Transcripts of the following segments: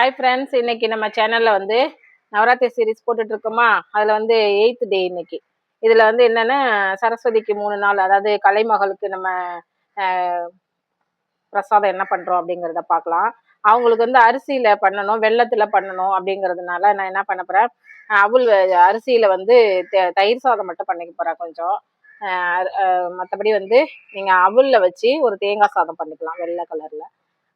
Hi friends, இன்னைக்கு நம்ம சேனல்ல வந்து நவராத்திரி சீரீஸ் போட்டுட்டு இருக்கோமா. அதுல வந்து 8th டே இன்னைக்கு. இதுல வந்து என்னன்னா சரஸ்வதிக்கு 3 நாள், அதாவது கலைமகளுக்கு நம்ம பிரசாதம் என்ன பண்றோம் அப்படிங்கிறத பார்க்கலாம். அவங்களுக்கு வந்து அரிசியில பண்ணணும், வெள்ளத்துல பண்ணணும் அப்படிங்கிறதுனால நான் என்ன பண்ண போறேன், அவள் அரிசியில வந்து தயிர் சாதம் மட்டும் பண்ணிக்க போறேன் கொஞ்சம். மற்றபடி வந்து நீங்க அவல்ல வச்சு ஒரு தேங்காய் சாதம் பண்ணிக்கலாம். வெள்ளை கலர்ல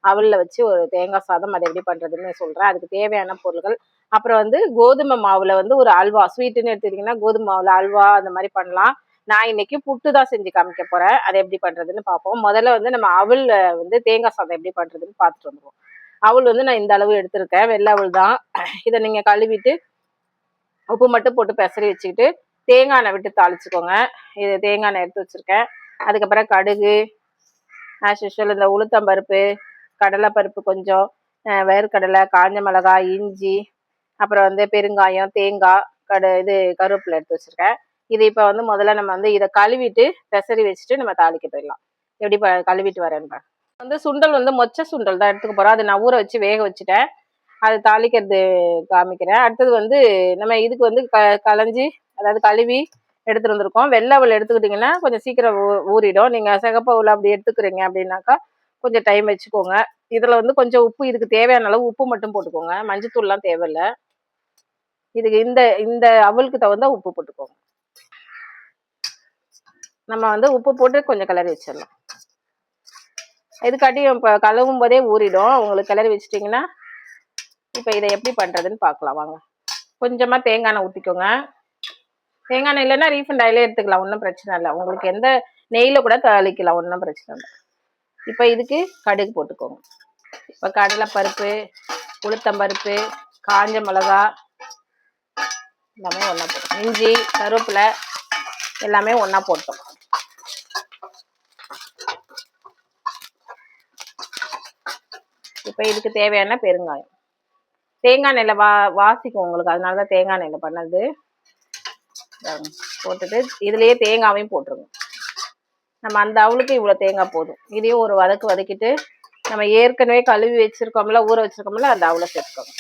அவல்ல வச்சு ஒரு தேங்காய் சாதம் அதை எப்படி பண்றதுன்னு சொல்றேன். அதுக்கு தேவையான பொருட்கள். அப்புறம் வந்து கோதுமை மாவுல வந்து ஒரு அல்வா, ஸ்வீட்டுன்னு எடுத்துக்கிட்டிங்கன்னா கோதுமை மாவுல அல்வா அந்த மாதிரி பண்ணலாம். நான் இன்னைக்கு புட்டு தான் செஞ்சு காமிக்க போறேன். அதை எப்படி பண்றதுன்னு பார்ப்போம். முதல்ல வந்து நம்ம அவல்ல வந்து தேங்காய் சாதம் எப்படி பண்றதுன்னு பார்த்துட்டு வந்துருவோம். அவல் வந்து நான் இந்த அளவு எடுத்திருக்கேன், வெள்ளை அவல் தான். இதை நீங்க கழுவிட்டு உப்பு மட்டும் போட்டு பெசரி வச்சுக்கிட்டு தேங்காய் எண்ணெய் விட்டு தாளிச்சுக்கோங்க. இது தேங்காய் எண்ணெய் எடுத்து வச்சிருக்கேன். அதுக்கப்புறம் கடுகு, ஆஸ் யூஷுவல் இந்த உளுத்தம்பருப்பு, கடலைப்பருப்பு கொஞ்சம், வேர்க்கடலை, காஞ்ச மிளகாய், இஞ்சி, அப்புறம் வந்து பெருங்காயம், தேங்காய், கருவேப்பிலை எடுத்து வச்சிருக்கேன். இது இப்போ வந்து முதல்ல நம்ம வந்து இதை கழுவிட்டு பெசரி வச்சுட்டு நம்ம தாளிக்க போயிடலாம். எப்படி கழுவிட்டு வரேன்னு வந்து சுண்டல் வந்து மொச்சை சுண்டல் தான் எடுத்துக்க போறோம். அதை நான் ஊற வச்சு வேக வச்சுட்டேன். அது தாளிக்கிறது காமிக்கிறேன். அடுத்தது வந்து நம்ம இதுக்கு வந்து களைஞ்சி, அதாவது கழுவி எடுத்துட்டு வந்திருக்கோம். வெள்ளை அவல் எடுத்துக்கிட்டிங்கன்னா கொஞ்சம் சீக்கிரம் ஊறிடும். நீங்கள் சிகப்பு அவல் அப்படி எடுத்துக்கிறீங்க அப்படின்னாக்கா கொஞ்சம் டைம் வச்சுக்கோங்க. இதில் வந்து கொஞ்சம் உப்பு, இதுக்கு தேவையான அளவு உப்பு மட்டும் போட்டுக்கோங்க. மஞ்சத்தூள்லாம் தேவையில்லை. இதுக்கு இந்த இந்த அவலுக்கு தகுந்த உப்பு போட்டுக்கோங்க. நம்ம வந்து உப்பு போட்டு கொஞ்சம் கிளறி வச்சிடலாம். இதுக்காட்டியும் இப்போ கழுவும் போதே ஊறிடும். உங்களுக்கு கிளறி வச்சிட்டிங்கன்னா இப்போ இதை எப்படி பண்ணுறதுன்னு பார்க்கலாம் வாங்க. கொஞ்சமாக தேங்காய் எண்ணெய் ஊற்றிக்கோங்க. தேங்காய் எண்ணெய் இல்லைன்னா ரீஃபண்ட் ஆயிலே எடுத்துக்கலாம், ஒன்றும் பிரச்சனை இல்லை. உங்களுக்கு எந்த நெய்யில் கூட தாளிக்கலாம், ஒன்றும் பிரச்சனை இல்லை. இப்போ இதுக்கு கடுகு போட்டுக்கோங்க. இப்போ கடலைப்பருப்பு, உளுத்தம்பருப்பு, காஞ்ச மிளகா எல்லாமே ஒன்றா போட்டோம். இஞ்சி, கருவேப்பிலை எல்லாமே ஒன்றா போட்டோம். இப்போ இதுக்கு தேவையான பெருங்காயம், தேங்காய் எண்ணெயில் வாசிக்கும் உங்களுக்கு, அதனால தான் தேங்காய் எண்ணெயில் பண்ணது. போட்டுட்டு இதுலேயே தேங்காவையும் போட்டுருங்க. நம்ம அந்த அவளுக்கு இவ்வளோ தேங்காய் போதும். இதையும் ஒரு வதக்கிட்டு நம்ம ஏற்கனவே கழுவி வச்சிருக்கோம்ல, ஊற வச்சிருக்கோம்ல, அந்த அவளை சேர்த்துக்கோங்க.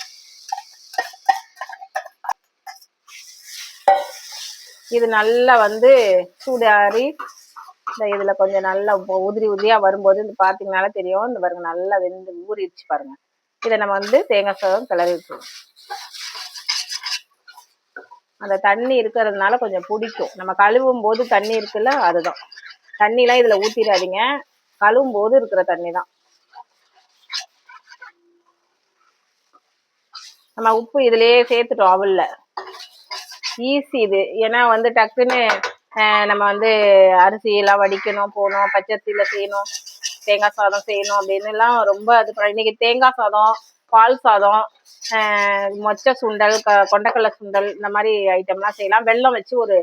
இது நல்லா வந்து சூடாரி இந்த இதுல கொஞ்சம் நல்லா உதிரி உதிரியா வரும்போது இந்த பார்த்தீங்கனால தெரியும். இந்த பாருங்க நல்லா வெந்து ஊறிடுச்சு பாருங்க. இதை நம்ம வந்து தேங்காய் சாதம் கிளறி வச்சுருவோம். அந்த தண்ணி இருக்கிறதுனால கொஞ்சம் பிடிக்கும். நம்ம கழுவும் போது தண்ணி இருக்குல்ல, அதுதான். தண்ணிலாம் இதுல ஊற்றிடாதீங்க, கழுவும் போது இருக்கிற தண்ணி தான். நம்ம உப்பு இதுலயே சேர்த்துட்டோம் அவல்ல. ஈஸி இது. ஏன்னா வந்து டக்குன்னு நம்ம வந்து அரிசி எல்லாம் வடிக்கணும், போகணும், பச்சரிசியில செய்யணும், தேங்காய் சாதம் செய்யணும் அப்படின்னு எல்லாம் ரொம்ப அது. இன்னைக்கு தேங்காய் சாதம், பால் சாதம், மொச்சை சுண்டல், கொண்டக்கடலை சுண்டல், இந்த மாதிரி ஐட்டம்லாம் செய்யலாம். வெல்லம் வச்சு ஒரு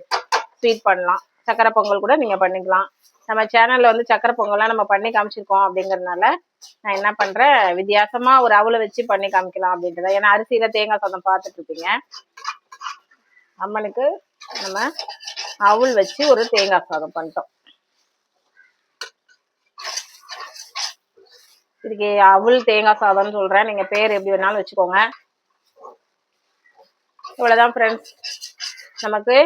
ஸ்வீட் பண்ணலாம். சக்கரை பொங்கல் கூட நீங்க பண்ணிக்கலாம். நம்ம சேனல்ல வந்து சக்கரை பொங்கல்லாம் நம்ம பண்ணி காமிச்சிருக்கோம். அப்படிங்கறதுனால நான் என்ன பண்றேன், வித்தியாசமா ஒரு அவலை வச்சு பண்ணி காமிக்கலாம் அப்படின்ட்டு. ஏன்னா அரிசியில தேங்காய் சாதம் பார்த்துட்டு இருப்பீங்க. அம்மனுக்கு நம்ம அவல் வச்சு ஒரு தேங்காய் சாதம் பண்ணிட்டோம். இதுக்கு அவல் தேங்காய் சாதம்னு சொல்றேன், நீங்க பேர் எப்படி வேணாலும் வச்சுக்கோங்க. இவ்வளவுதான் ஃப்ரெண்ட்ஸ், நமக்கு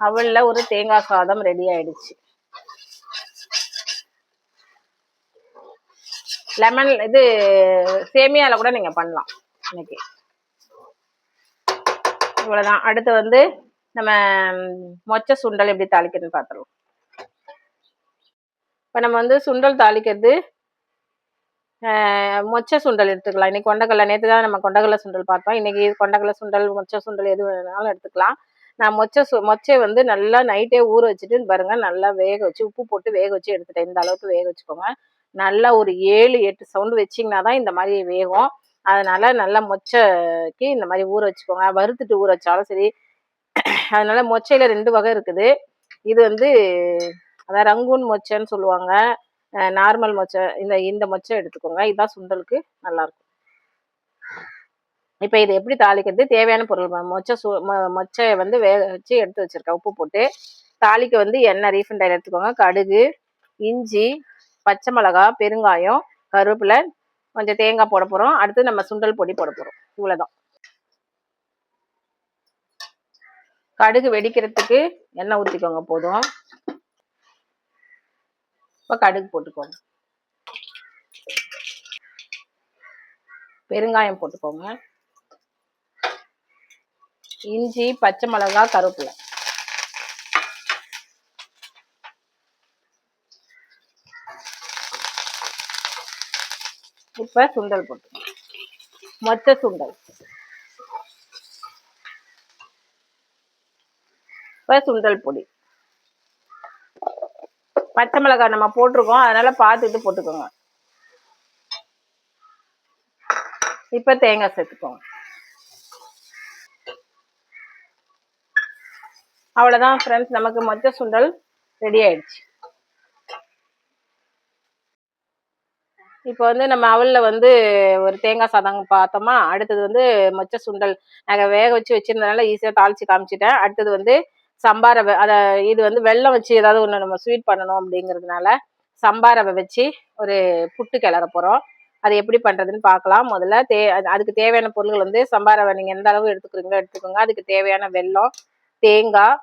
அவல்ல ஒரு தேங்காய் சாதம் ரெடி ஆயிடுச்சு. லெமன் இது சேமியால கூட நீங்க பண்ணலாம் இன்னைக்கு. இவ்வளவுதான். அடுத்து வந்து நம்ம மொச்சை சுண்டல் எப்படி தாளிக்கிறதுன்னு பார்த்துருவோம். இப்போ நம்ம வந்து சுண்டல் தாளிக்கிறது மொச்சை சுண்டல் எடுத்துக்கலாம். இன்னைக்கு கொண்டக்கடலை, நேற்று தான் நம்ம கொண்டக்கடலை சுண்டல் பார்த்தோம். இன்னைக்கு கொண்டக்கடலை சுண்டல், மொச்சை சுண்டல் எது வேணாலும் எடுத்துக்கலாம். நான் மொச்சை வந்து நல்லா நைட்டே ஊற வச்சுட்டு பாருங்க, நல்லா வேக வச்சு உப்பு போட்டு வேக வச்சு எடுத்துட்டேன். இந்த அளவுக்கு வேக வச்சுக்கோங்க. நல்லா ஒரு 7-8 சவுண்டு வச்சிங்கன்னா தான் இந்த மாதிரி வேகும். அதனால நல்லா மொச்சைக்கு இந்த மாதிரி ஊற வச்சுக்கோங்க. வறுத்துட்டு ஊற வச்சாலும் சரி. அதனால மொச்சையில 2 வகை இருக்குது. இது வந்து அதான் ரங்கூன் மொச்சைன்னு சொல்லுவாங்க, நார்மல் மொச்சை. இந்த மொச்சை எடுத்துக்கோங்க. இதுதான் சுண்டலுக்கு நல்லா இருக்கும். இப்போ இது எப்படி தாளிக்கிறது, தேவையான பொருள். மொச்சையை வந்து வேக வச்சு எடுத்து வச்சிருக்கேன் உப்பு போட்டு. தாளிக்க வந்து எண்ணெய் ரீஃபண்ட் ஆயில் எடுத்துக்கோங்க. கடுகு, இஞ்சி, பச்சை மிளகாய், பெருங்காயம், கருவேப்பிலை, கொஞ்சம் தேங்காய் போட போறோம். அடுத்து நம்ம சுண்டல் பொடி போட போறோம். இவ்வளவுதான். கடுகு வெடிக்கிறதுக்கு எண்ணெய் ஊற்றிக்கோங்க போதும். இப்போ கடுகு போட்டுக்கோங்க. பெருங்காயம் போட்டுக்கோங்க. இஞ்சி, பச்சை மிளகாய், கருவேப்பிலை. இப்ப சுண்டல் போட்டு மொச்ச சுண்டல். இப்ப சுண்டல் பொடி. பச்சை மிளகாய் நம்ம போட்டிருக்கோம், அதனால பார்த்துட்டு போட்டுக்கோங்க. இப்ப தேங்காய் சேர்த்துக்கோங்க. அவ்வளவுதான் ஃப்ரெண்ட்ஸ், நமக்கு மொச்ச சுண்டல் ரெடி ஆயிடுச்சு. இப்போ வந்து நம்ம அவலில் வந்து ஒரு தேங்காய் சாதம் பார்த்தோமா. அடுத்தது வந்து மொச்ச சுண்டல் நாங்கள் வேக வச்சு வச்சிருந்ததுனால ஈஸியாக தாளிச்சு காமிச்சிட்டேன். அடுத்தது வந்து சம்பா ரவை, அதை இது வந்து வெல்லம் வச்சு ஏதாவது ஒன்று நம்ம ஸ்வீட் பண்ணணும் அப்படிங்கிறதுனால சம்பா ரவை வச்சு ஒரு புட்டு கிளற போகிறோம். அது எப்படி பண்ணுறதுன்னு பார்க்கலாம். முதல்ல அதுக்கு தேவையான பொருட்கள் வந்து சம்பா ரவை நீங்கள் எந்த அளவு எடுத்துக்கிறீங்களோ எடுத்துக்கோங்க. அதுக்கு தேவையான வெல்லம், தேங்காய்,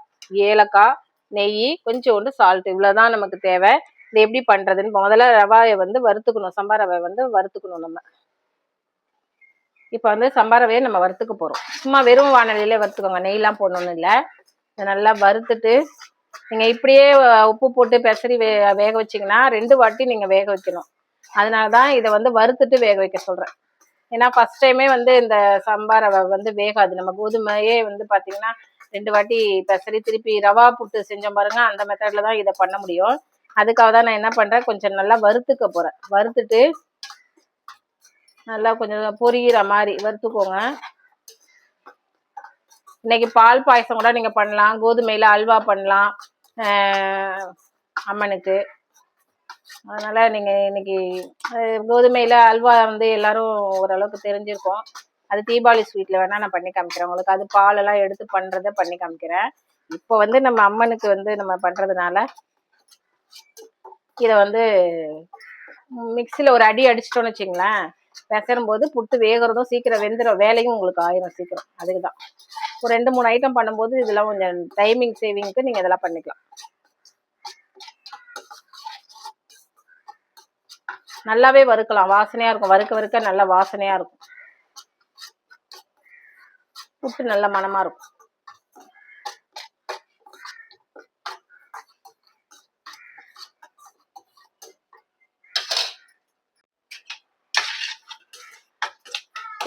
ஏலக்காய், நெய், கொஞ்சோண்டு சால்ட், இவ்வளோதான் நமக்கு தேவை. இது எப்படி பண்றதுன்னு முதல்ல ரவாயை வந்து வறுத்துக்கணும். சம்பா ரவை வந்து வறுத்துக்கணும் நம்ம. இப்போ வந்து சம்பா ரவையை நம்ம வறுத்துக்க போறோம். சும்மா வெறும் வானலியிலே வறுத்துக்கோங்க, நெய்லாம் போடணும்னு இல்லை. இதை நல்லா வறுத்துட்டு நீங்க இப்படியே உப்பு போட்டு பெசரி வேக வச்சிங்கன்னா 2 வாட்டி நீங்க வேக வைக்கணும். அதனாலதான் இதை வந்து வறுத்துட்டு வேக வைக்க சொல்றேன். ஏன்னா ஃபர்ஸ்ட் டைமே வந்து இந்த சம்பா ரவை வந்து வேகாது. நம்ம கோதுமையே வந்து பாத்தீங்கன்னா 2 வாட்டி பெசரி திருப்பி ரவா புட்டு செஞ்சோம் பாருங்க, அந்த மெத்தட்ல தான் இதை பண்ண முடியும். அதுக்காக தான் நான் என்ன பண்றேன், கொஞ்சம் நல்லா வறுத்துக்க போறேன். வறுத்துட்டு நல்லா கொஞ்சம் பொரியிற மாதிரி வறுத்துக்கோங்க. இன்னைக்கு பால் பாயசம் கூட நீங்க பண்ணலாம், கோதுமையில அல்வா பண்ணலாம் அம்மனுக்கு. அதனால நீங்க இன்னைக்கு கோதுமையில அல்வா வந்து எல்லாரும் ஓரளவுக்கு தெரிஞ்சிருக்கோம். அது தீபாவளி ஸ்வீட்ல வேணா நான் பண்ணி காமிக்கிறேன் உங்களுக்கு. அது பாலெல்லாம் எடுத்து பண்றதை பண்ணி காமிக்கிறேன். இப்போ வந்து நம்ம அம்மனுக்கு வந்து நம்ம பண்றதுனால இதை வந்து மிக்சியில் ஒரு அடி அடிச்சிட்டோன்னு வச்சுங்களேன், பெசரும் போது புட்டு வேகிறதும் சீக்கிரம் வெந்துடும், வேலையும் உங்களுக்கு ஆயிரும் சீக்கிரம். அதுக்கு தான் ஒரு 2-3 ஐட்டம் பண்ணும்போது இதெல்லாம் கொஞ்சம் டைமிங் சேவிங்க்கு நீங்கள் இதெல்லாம் பண்ணிக்கலாம். நல்லாவே வறுக்கலாம், வாசனையாக இருக்கும். வறுக்க வறுக்க நல்ல வாசனையாக இருக்கும், புட்டு நல்ல மணமாக இருக்கும்.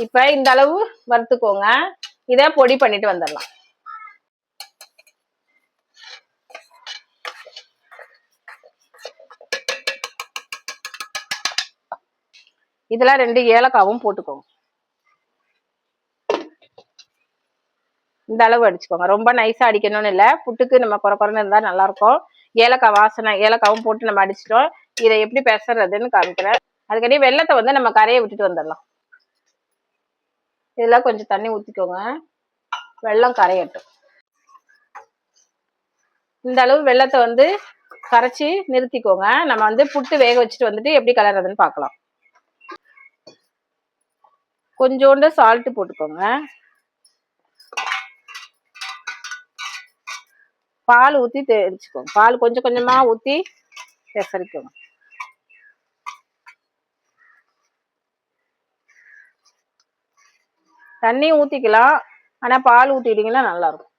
இப்ப இந்த அளவு வறுத்துக்கோங்க. இதை பொடி பண்ணிட்டு வந்துடலாம். இதெல்லாம் 2 ஏலக்காவும் போட்டுக்கோங்க. இந்த அளவு அடிச்சுக்கோங்க, ரொம்ப நைஸா அடிக்கணும்னு இல்லை. புட்டுக்கு நம்ம குறை குறைன்னு இருந்தா நல்லா இருக்கும். ஏலக்காய் வாசனை, ஏலக்காவும் போட்டு நம்ம அடிச்சிட்டோம். இதை எப்படி பெசறதுன்னு காமிக்கிறேன். அதுக்கடி வெள்ளத்தை வந்து நம்ம கரையை விட்டுட்டு வந்துடலாம். இதெல்லாம் கொஞ்சம் தண்ணி ஊற்றிக்கோங்க, வெள்ளம் கரையட்டும். இந்த அளவு வெள்ளத்தை வந்து கரைச்சி நிறுத்திக்கோங்க. நம்ம வந்து புட்டு வேக வச்சுட்டு வந்துட்டு எப்படி கலர்றதுன்னு பார்க்கலாம். கொஞ்சோண்டு சால்ட் போட்டுக்கோங்க. பால் ஊற்றி தெரிச்சுக்கோங்க. பால் கொஞ்சம் கொஞ்சமா ஊற்றி பெசரிக்கோங்க. தண்ணி ஊற்றிக்கலாம், ஆனால் பால் ஊற்றிட்டீங்கன்னா நல்லா இருக்கும்.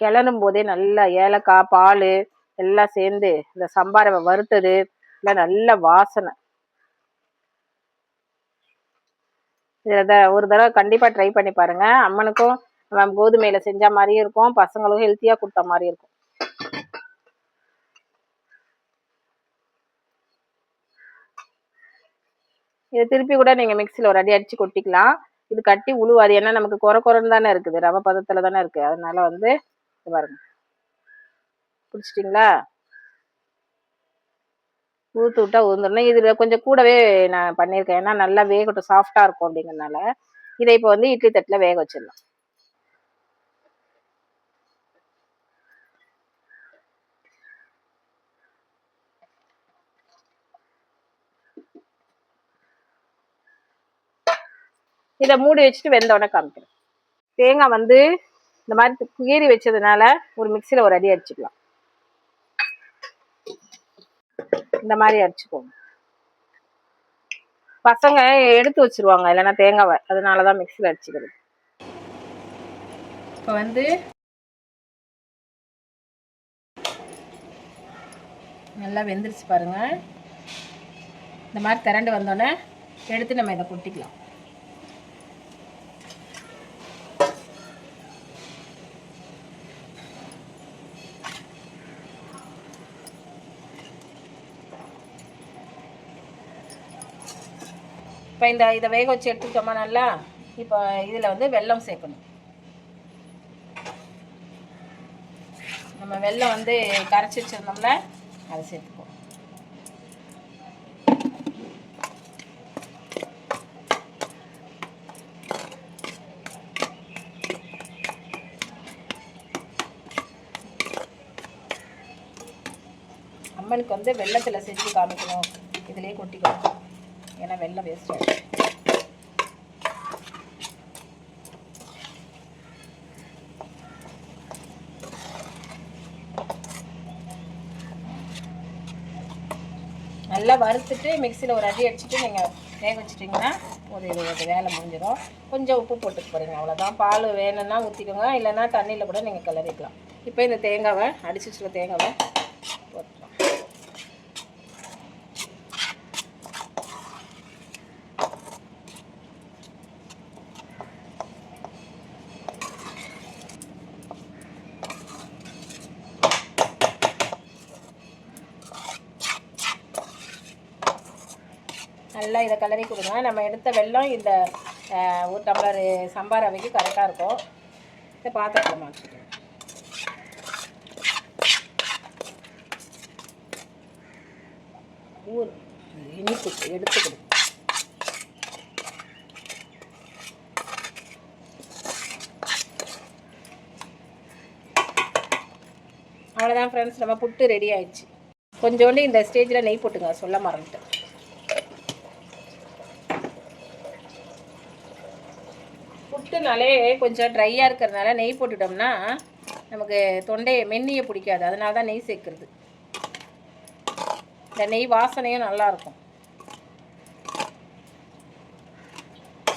கிளறும் போதே நல்லா ஏலக்காய், பால் எல்லாம் சேர்ந்து இந்த சம்பா ரவை வறுத்தது இல்லை நல்ல வாசனை. இதை ஒரு தடவை கண்டிப்பா ட்ரை பண்ணி பாருங்க. அம்மனுக்கும் நம்ம கோதுமையில செஞ்ச மாதிரியும் இருக்கும், பசங்களும் ஹெல்த்தியா கொடுத்த மாதிரி இருக்கும். இதை திருப்பி கூட நீங்க மிக்சியில் ஒரு அடி அடிச்சு கொட்டிக்கலாம். இது கட்டி உழுவாது, ஏன்னா நமக்கு குறைன்னு தானே இருக்குது, ரவை பதத்துல தானே இருக்கு. அதனால வந்து பாருங்க, பிடிச்சிட்டிங்களா? ஊத்து விட்டா ஊந்துடணும். இதுல கொஞ்சம் கூடவே நான் பண்ணியிருக்கேன், ஏன்னா நல்லா வேகட்டும், சாஃப்டா இருக்கும் அப்படிங்கிறதுனால. இதை இப்போ வந்து இட்லி தட்டுல வேக வச்சிடலாம். இதை மூடி வச்சுட்டு வெந்தோடனே காமிக்கிறேன். தேங்காய் வந்து இந்த மாதிரி கீறி வச்சதுனால ஒரு மிக்சியில் ஒரு அடி அடிச்சுக்கலாம். இந்த மாதிரி அடிச்சுக்கோங்க. பசங்க எடுத்து வச்சிருவாங்க இல்லைன்னா தேங்காவை, அதனாலதான் மிக்சியில் அடிச்சுக்கிறது. இப்போ வந்து நல்லா வெந்துருச்சு பாருங்க. இந்த மாதிரி திரண்டு வந்தோடனே எடுத்து நம்ம இதை கொட்டிக்கலாம். இப்போ இதை வேக வச்சு எடுத்துக்கிட்டோமா நல்லா. இப்போ இதில் வந்து வெல்லம் சேர்க்கணும். நம்ம வெல்லம் வந்து கரைச்சி வச்சிருந்தோம்ல, அதை சேர்த்துப்போம். அம்மனுக்கு வந்து வெள்ளத்தில் செஞ்சு காமிக்கணும், இதிலே கொட்டிக்கணும், ஏன்னா வெள்ளம் வேஸ்ட் ஆகிடும். நல்லா வறுத்துட்டு மிக்சியில் ஒரு அடி அடிச்சுட்டு நீங்கள் வேக வச்சிட்டிங்கன்னா ஒரு வேலை முடிஞ்சிடும். கொஞ்சம் உப்பு போட்டுக்க போகிறீங்க, அவ்வளோதான். பால் வேணும்னா ஊற்றிக்கோங்க, இல்லைன்னா தண்ணியில் கூட நீங்கள் கிளறிக்கலாம். இப்போ இந்த தேங்காவை அடிச்சு வச்சுருக்க தேங்காவை போட்டுக்கலாம். நல்லா இதை கிளறி கொடுங்க. நம்ம எடுத்த வெல்லம் இந்த ஒரு டம்ளர் சம்பா ரவைக்கு கரெக்டாக இருக்கும். இதை பாத்திரத்தில் மாற்றிட்டு இனிப்பு எடுத்துக்கணும். அவ்வளோதான் ஃப்ரெண்ட்ஸ், நம்ம புட்டு ரெடி ஆயிடுச்சு. கொஞ்சோண்டு இந்த ஸ்டேஜில் நெய் போட்டுங்க, சொல்ல மறந்துட்டேன். புட்டுனாலே கொஞ்சம் ட்ரையாக இருக்கிறதுனால நெய் போட்டுட்டோம்னா நமக்கு தொண்டையை மென்னியை பிடிக்காது, அதனால தான் நெய் சேர்க்குறது. இந்த நெய் வாசனையும் நல்லாயிருக்கும்.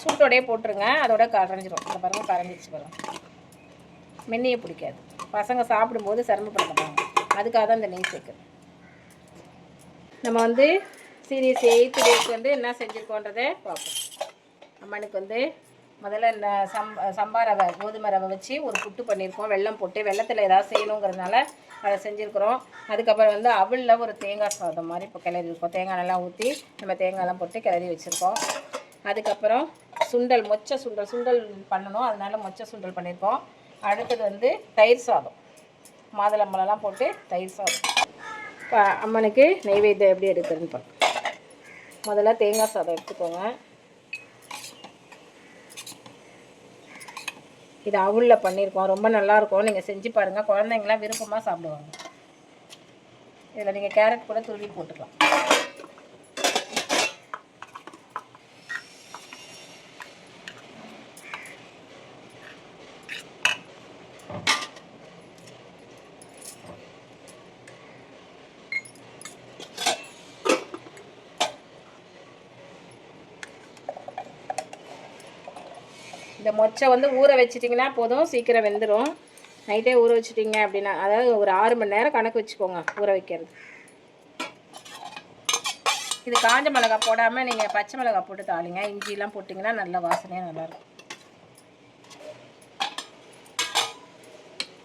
சூட்டோடையே போட்டுருங்க, அதோட கரைஞ்சிரும். இந்த பாருங்கள், கரைஞ்சிச்சு பாருங்க. மென்னியை பிடிக்காது, பசங்க சாப்பிடும்போது சிரமப்படுத்துவாங்க, அதுக்காக தான் இந்த நெய் சேர்க்குறது. நம்ம வந்து சீரியஸ் 8th டேக்கு வந்து என்ன செஞ்சுருக்கோன்றதை பார்ப்போம். அம்மனுக்கு வந்து முதல்ல இந்த சம்பா ரவை, கோதுமை ரவை வச்சு ஒரு புட்டு பண்ணியிருக்கோம். வெல்லம் போட்டு, வெள்ளத்தில் ஏதாவது செய்யணுங்கிறதுனால அதை செஞ்சுருக்குறோம். அதுக்கப்புறம் வந்து அவலில் ஒரு தேங்காய் சாதம் மாதிரி இப்போ கிளறி இருக்கோம். தேங்காய் நல்லா ஊற்றி நம்ம தேங்காயெல்லாம் போட்டு கிளறி வச்சுருக்கோம். அதுக்கப்புறம் சுண்டல், மொச்சை சுண்டல் பண்ணணும், அதனால் மொச்சை சுண்டல் பண்ணியிருக்கோம். அடுத்தது வந்து தயிர் சாதம், மாதுளம்பழம்லாம் போட்டு தயிர் சாதம். இப்போ அம்மனுக்கு நெய்வேத்தியம் எப்படி எடுக்கிறதுன்னு பார்க்கலாம். முதல்ல தேங்காய் சாதம் எடுத்துக்கோங்க. இது அவலில் பண்ணியிருக்கோம், ரொம்ப நல்லாயிருக்கும். நீங்கள் செஞ்சு பாருங்கள், குழந்தைங்களாம் விருப்பமாக சாப்பிடுவாங்க. இதில் நீங்கள் கேரட் கூட துருவி போட்டுக்கலாம். இந்த மொச்சை வந்து ஊற வச்சிட்டிங்கன்னா போதும், சீக்கிரம் வெந்துடும். நைட்டே ஊற வச்சிட்டிங்க அப்படின்னா, அதாவது ஒரு 6 மணி நேரம் கணக்கு வச்சுக்கோங்க ஊற வைக்கிறது. இது காஞ்ச மிளகா போடாமல் நீங்கள் பச்சை மிளகா போட்டு தாளிங்க. இஞ்சிலாம் போட்டிங்கன்னா நல்ல வாசனையாக நல்லாயிருக்கும்.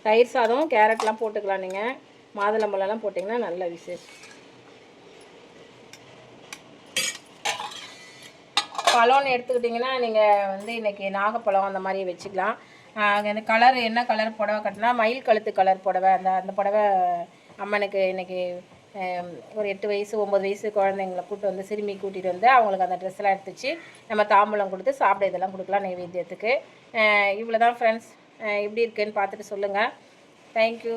தயிர் சாதம் கேரட்லாம் போட்டுக்கலாம், நீங்கள் மாதுளம்பழம்லாம் போட்டிங்கன்னா நல்ல விசேஷம். பழம்னு எடுத்துக்கிட்டிங்கன்னா நீங்கள் வந்து இன்றைக்கி நாகப்பழம் அந்த மாதிரி வச்சுக்கலாம். அந்த கலர் என்ன கலர் புடவை கட்டினா, மயில் கழுத்து கலர் புடவை, அந்த புடவை அம்மனுக்கு இன்றைக்கி ஒரு 8 வயசு 9 வயசு குழந்தைங்களை கூப்பிட்டு வந்து, சிறுமி கூட்டிகிட்டு வந்து அவங்களுக்கு அந்த ட்ரெஸ்லாம் எடுத்துச்சு நம்ம தாம்பூலம் கொடுத்து சாப்பிட இதெல்லாம் கொடுக்கலாம் நைவேத்தியத்துக்கு. இவ்வளோ தான் ஃப்ரெண்ட்ஸ். எப்படி இருக்குன்னு பார்த்துட்டு சொல்லுங்கள். தேங்க்யூ.